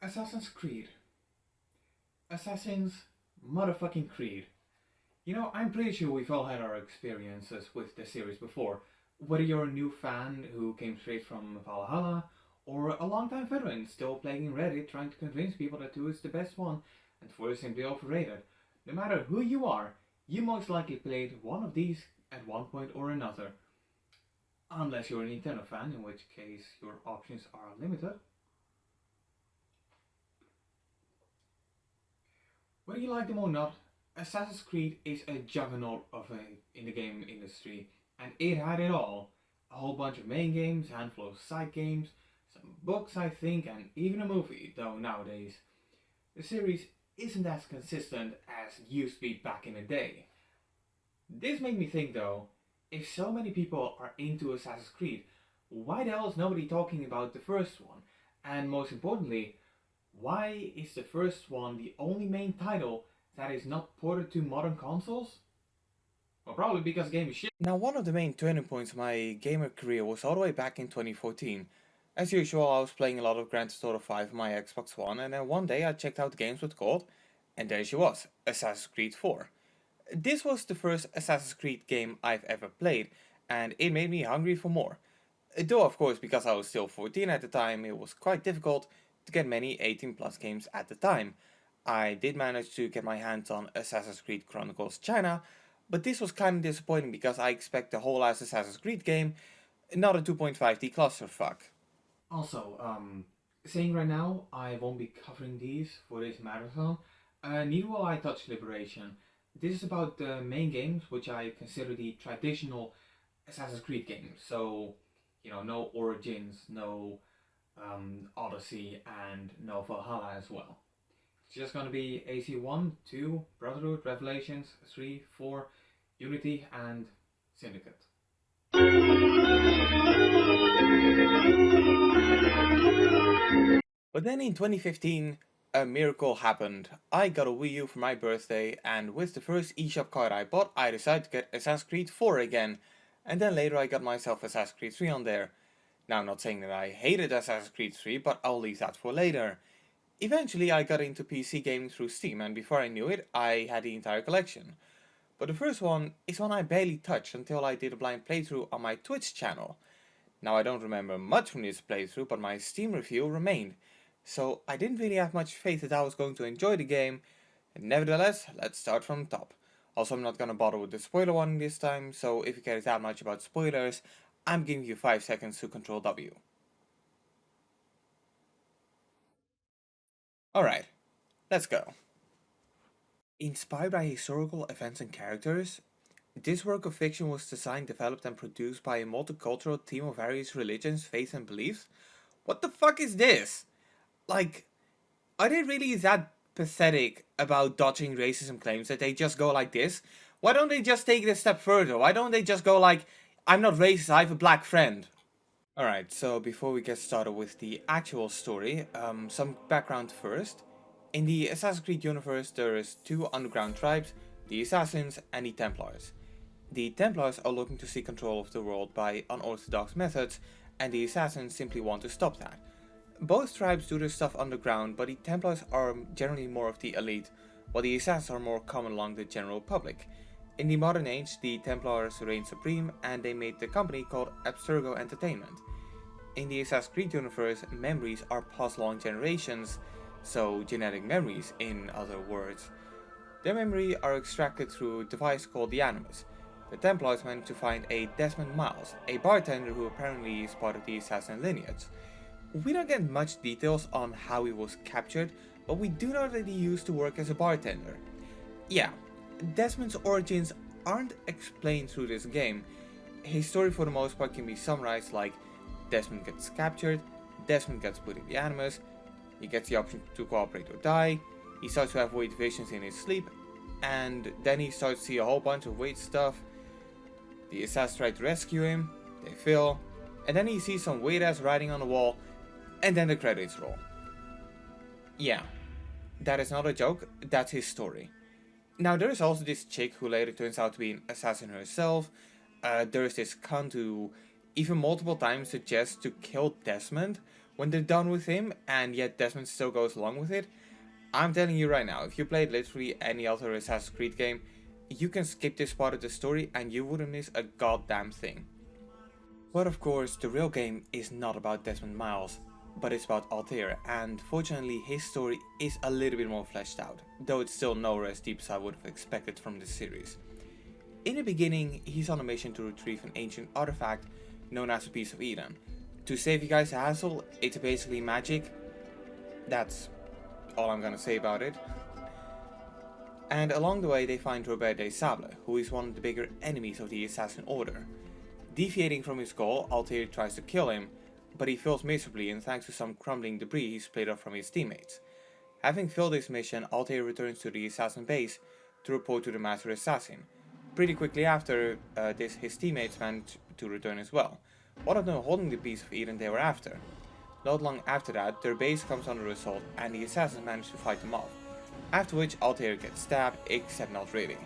Assassin's Creed. Assassin's motherfucking Creed. You know, I'm pretty sure we've all had our experiences with the series before. Whether you're a new fan who came straight from Valhalla, or a longtime veteran still playing Reddit trying to convince people that 2 is the best one and 4 is simply overrated. No matter who you are, you most likely played one of these at one point or another. Unless you're a Nintendo fan, in which case your options are limited. Whether you like them or not, Assassin's Creed is a juggernaut in the game industry, and it had it all. A whole bunch of main games, handful of side games, some books I think, and even a movie, though nowadays. The series isn't as consistent as it used to be back in the day. This made me think though, if so many people are into Assassin's Creed, why the hell is nobody talking about the first one? And most importantly, why is the first one the only main title that is not ported to modern consoles? Well, probably because the game is shit. Now, one of the main turning points of my gamer career was all the way back in 2014. As usual, I was playing a lot of Grand Theft Auto 5 on my Xbox One, and then one day I checked out the games with Gold, and there she was, Assassin's Creed 4. This was the first Assassin's Creed game I've ever played, and it made me hungry for more. Though, of course, because I was still 14 at the time, it was quite difficult to get many 18 plus games at the time. I did manage to get my hands on Assassin's Creed Chronicles China, but this was kinda disappointing because I expect the whole ass Assassin's Creed game, not a 2.5D clusterfuck. Also, saying right now, I won't be covering these for this marathon, neither will I touch Liberation. This is about the main games, which I consider the traditional Assassin's Creed games. So, no Origins, no Odyssey, and no Valhalla as well. It's just gonna be AC1, 2, Brotherhood, Revelations, 3, 4, Unity, and Syndicate. But then in 2015, a miracle happened. I got a Wii U for my birthday, and with the first eShop card I bought, I decided to get Assassin's Creed 4 again. And then later I got myself Assassin's Creed 3 on there. Now, I'm not saying that I hated Assassin's Creed 3, but I'll leave that for later. Eventually, I got into PC gaming through Steam, and before I knew it, I had the entire collection. But the first one is one I barely touched until I did a blind playthrough on my Twitch channel. Now, I don't remember much from this playthrough, but my Steam review remained. So I didn't really have much faith that I was going to enjoy the game. Nevertheless, let's start from the top. Also, I'm not gonna bother with the spoiler warning this time, so if you care that much about spoilers, I'm giving you 5 seconds to control W. Alright, let's go. Inspired by historical events and characters, this work of fiction was designed, developed, and produced by a multicultural team of various religions, faiths, and beliefs. What the fuck is this? Like, are they really that pathetic about dodging racism claims that they just go like this? Why don't they just take it a step further? Why don't they just go like, I'm not racist, I have a black friend? Alright, so before we get started with the actual story, some background first. In the Assassin's Creed universe, there is 2 underground tribes, the Assassins and the Templars. The Templars are looking to seek control of the world by unorthodox methods, and the Assassins simply want to stop that. Both tribes do their stuff underground, but the Templars are generally more of the elite, while the Assassins are more common among the general public. In the modern age, the Templars reign supreme, and they made the company called Abstergo Entertainment. In the Assassin's Creed universe, memories are passed along generations, so genetic memories in other words. Their memory are extracted through a device called the Animus. The Templars managed to find a Desmond Miles, a bartender who apparently is part of the assassin lineage. We don't get much details on how he was captured, but we do know that he used to work as a bartender. Yeah, Desmond's origins aren't explained through this game. His story for the most part can be summarized like Desmond gets captured, Desmond gets put in the Animus, he gets the option to cooperate or die, he starts to have weird visions in his sleep, and then he starts to see a whole bunch of weird stuff. The assassins try to rescue him, they fail, and then he sees some weird ass writing on the wall, and then the credits roll. Yeah, that is not a joke, that's his story. Now there is also this chick who later turns out to be an assassin herself. There is this cunt who even multiple times suggests to kill Desmond, When they're done with him, and yet Desmond still goes along with it, I'm telling you right now, if you played literally any other Assassin's Creed game, you can skip this part of the story and you wouldn't miss a goddamn thing. But of course, the real game is not about Desmond Miles, but it's about Altair, and fortunately his story is a little bit more fleshed out, though it's still nowhere as deep as I would have expected from this series. In the beginning, he's on a mission to retrieve an ancient artifact known as a Piece of Eden. To save you guys a hassle, it's basically magic. That's all I'm gonna say about it. And along the way they find Robert de Sable, who is one of the bigger enemies of the Assassin Order. Deviating from his goal, Altair tries to kill him, but he fails miserably and thanks to some crumbling debris he split off from his teammates. Having failed his mission, Altair returns to the Assassin base to report to the Master Assassin. Pretty quickly after this, his teammates manage to return as well, one of them holding the Piece of Eden they were after. Not long after that, their base comes under assault and the assassins manage to fight them off, after which Altair gets stabbed, except not really.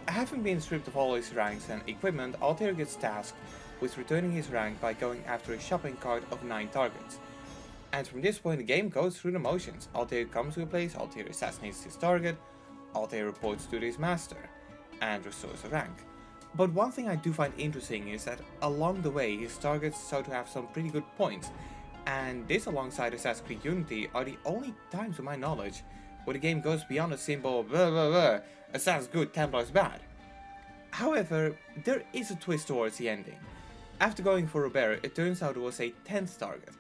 Having been stripped of all his ranks and equipment, Altair gets tasked with returning his rank by going after a shopping cart of 9 targets. And from this point the game goes through the motions. Altair comes to a place, Altair assassinates his target, Altair reports to his master, and restores a rank. But one thing I do find interesting is that along the way his targets start to have some pretty good points, and this alongside Assassin's Creed Unity are the only times to my knowledge where the game goes beyond a simple blah blah blah, Assassin's good, Templar's bad. However, there is a twist towards the ending. After going for Robert, it turns out it was a 10th target,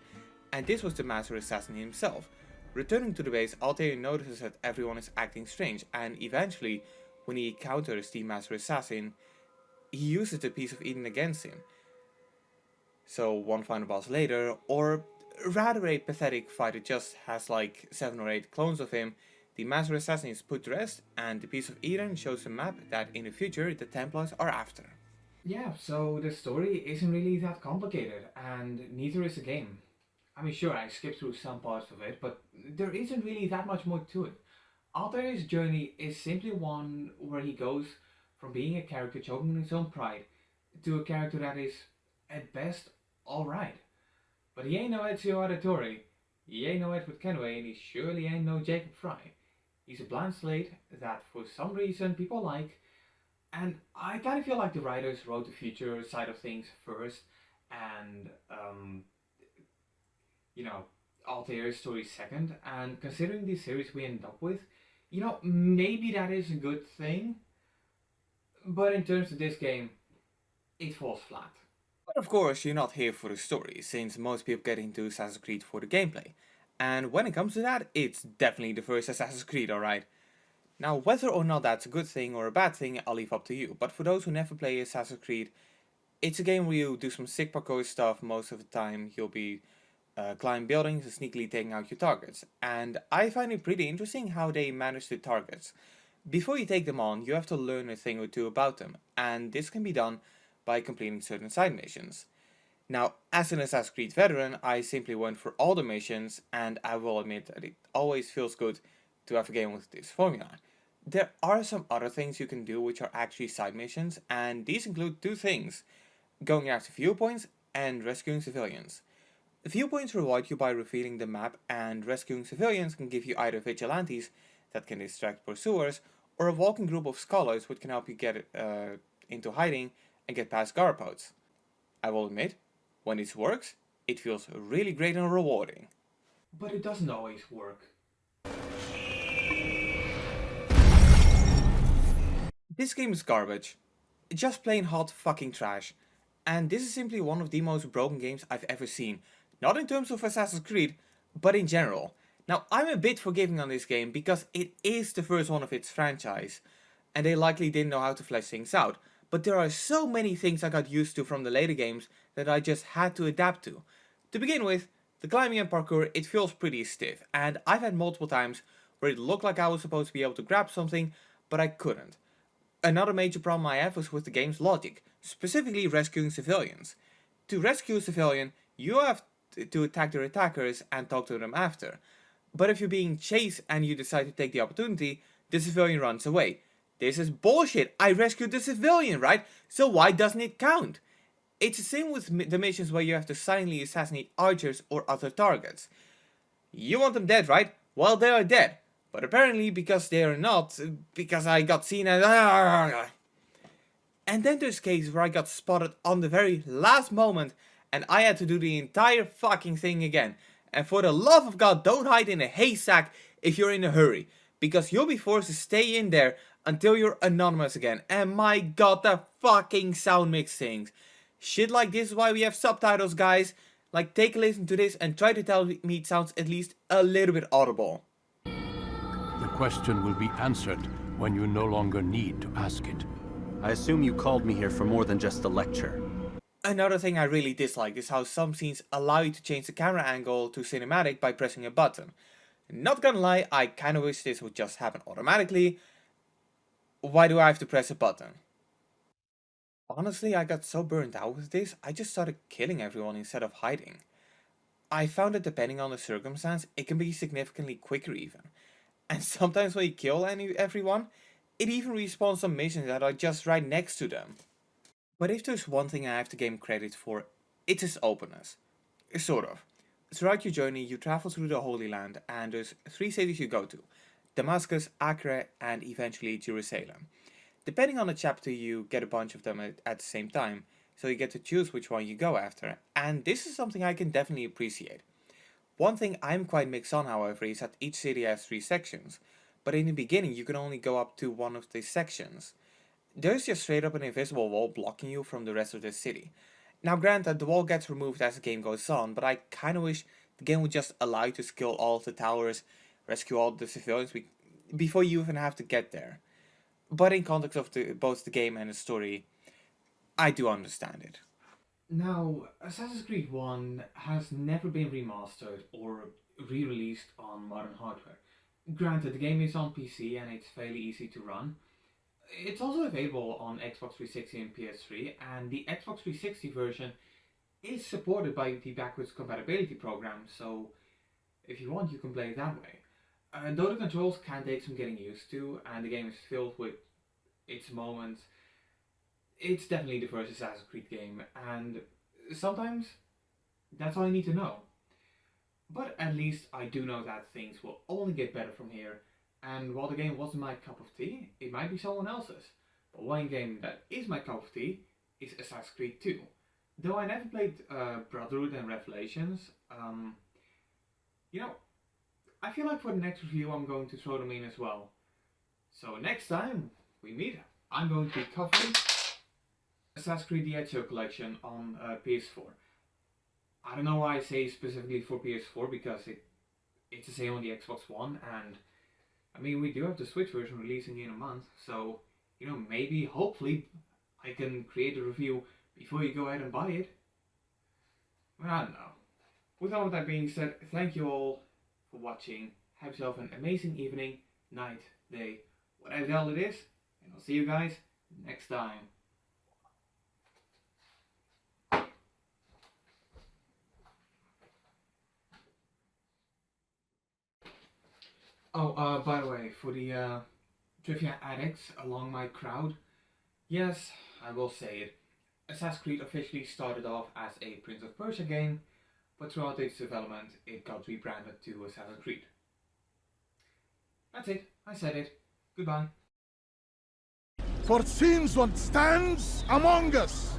and this was the Master Assassin himself. Returning to the base, Altair notices that everyone is acting strange, and eventually, when he encounters the Master Assassin, he uses the Piece of Eden against him. So one final boss later, or rather a pathetic fight that just has like 7 or 8 clones of him, the Master Assassin is put to rest, and the Piece of Eden shows a map that in the future the Templars are after. Yeah, so the story isn't really that complicated, and neither is the game. I mean, sure, I skipped through some parts of it, but there isn't really that much more to it. Altair's journey is simply one where he goes from being a character choking on his own pride to a character that is, at best, alright. But he ain't no Ezio Auditore, he ain't no Edward Kenway, and he surely ain't no Jacob Fry. He's a blank slate that for some reason people like, and I kind of feel like the writers wrote the future side of things first, and you know, Altair's story second. And considering the series we end up with, you know, maybe that is a good thing. But in terms of this game, it falls flat. But of course, you're not here for the story, since most people get into Assassin's Creed for the gameplay. And when it comes to that, it's definitely the first Assassin's Creed, alright? Now, whether or not that's a good thing or a bad thing, I'll leave up to you. But for those who never play Assassin's Creed, it's a game where you do some sick parkour stuff. Most of the time, you'll be climbing buildings and sneakily taking out your targets. And I find it pretty interesting how they manage the targets. Before you take them on, you have to learn a thing or two about them, and this can be done by completing certain side missions. Now, as an Assassin's Creed veteran, I simply went for all the missions, and I will admit that it always feels good to have a game with this formula. There are some other things you can do which are actually side missions, and these include 2 things: going after viewpoints and rescuing civilians. Viewpoints reward you by revealing the map, and rescuing civilians can give you either vigilantes that can distract pursuers, or a walking group of scholars which can help you get into hiding and get past guard posts. I will admit, when this works, it feels really great and rewarding. But it doesn't always work. This game is garbage. Just plain hot fucking trash. And this is simply one of the most broken games I've ever seen. Not in terms of Assassin's Creed, but in general. Now, I'm a bit forgiving on this game because it is the first one of its franchise, and they likely didn't know how to flesh things out, but there are so many things I got used to from the later games that I just had to adapt to. To begin with, the climbing and parkour, it feels pretty stiff, and I've had multiple times where it looked like I was supposed to be able to grab something, but I couldn't. Another major problem I have was with the game's logic, specifically rescuing civilians. To rescue a civilian, you have to attack their attackers and talk to them after. But if you're being chased and you decide to take the opportunity, the civilian runs away. This is bullshit. I rescued the civilian, right? So why doesn't it count? It's the same with the missions where you have to silently assassinate archers or other targets. You want them dead, right? Well, they are dead. But apparently, because they are not, because I got seen as. And then there's cases where I got spotted on the very last moment and I had to do the entire fucking thing again. And for the love of God, don't hide in a haystack if you're in a hurry, because you'll be forced to stay in there until you're anonymous again. And my god, the fucking sound mix things. Shit like this is why we have subtitles, guys. Like, take a listen to this and try to tell me it sounds at least a little bit audible. The question will be answered when you no longer need to ask it. I assume you called me here for more than just a lecture. Another thing I really dislike is how some scenes allow you to change the camera angle to cinematic by pressing a button. Not gonna lie, I kinda wish this would just happen automatically. Why do I have to press a button? Honestly, I got so burnt out with this, I just started killing everyone instead of hiding. I found that depending on the circumstance, it can be significantly quicker even. And sometimes when you kill everyone, it even respawns some missions that are just right next to them. But if there's one thing I have to give credit for, it's its openness. Sort of. Throughout your journey, you travel through the Holy Land, and there's 3 cities you go to: Damascus, Acre, and eventually Jerusalem. Depending on the chapter, you get a bunch of them at the same time, so you get to choose which one you go after, and this is something I can definitely appreciate. One thing I'm quite mixed on, however, is that each city has 3 sections, but in the beginning you can only go up to one of these sections. There's just straight up an invisible wall blocking you from the rest of the city. Now granted, the wall gets removed as the game goes on, but I kinda wish the game would just allow you to scale all of the towers, rescue all the civilians before you even have to get there. But in context of both the game and the story, I do understand it. Now, Assassin's Creed 1 has never been remastered or re-released on modern hardware. Granted, the game is on PC and it's fairly easy to run. It's also available on Xbox 360 and PS3, and the Xbox 360 version is supported by the backwards compatibility program, so if you want, you can play it that way. Though the controls can take some getting used to, and the game is filled with its moments, it's definitely the first Assassin's Creed game, and sometimes that's all you need to know. But at least I do know that things will only get better from here, and while the game wasn't my cup of tea, it might be someone else's. But one game that is my cup of tea is Assassin's Creed 2. Though I never played Brotherhood and Revelations, I feel like for the next review I'm going to throw them in as well. So next time we meet, I'm going to be covering Assassin's Creed the ETH collection on PS4. I don't know why I say specifically for PS4, because it's the same on the Xbox One, and I mean, we do have the Switch version releasing in a month, so, maybe, hopefully, I can create a review before you go ahead and buy it. Well, I don't know. With all of that being said, thank you all for watching. Have yourself an amazing evening, night, day, whatever the hell it is, and I'll see you guys next time. Oh, by the way, for the trivia addicts along my crowd, yes, I will say it. Assassin's Creed officially started off as a Prince of Persia game, but throughout its development, it got rebranded to Assassin's Creed. That's it. I said it. Goodbye. For since what stands among us.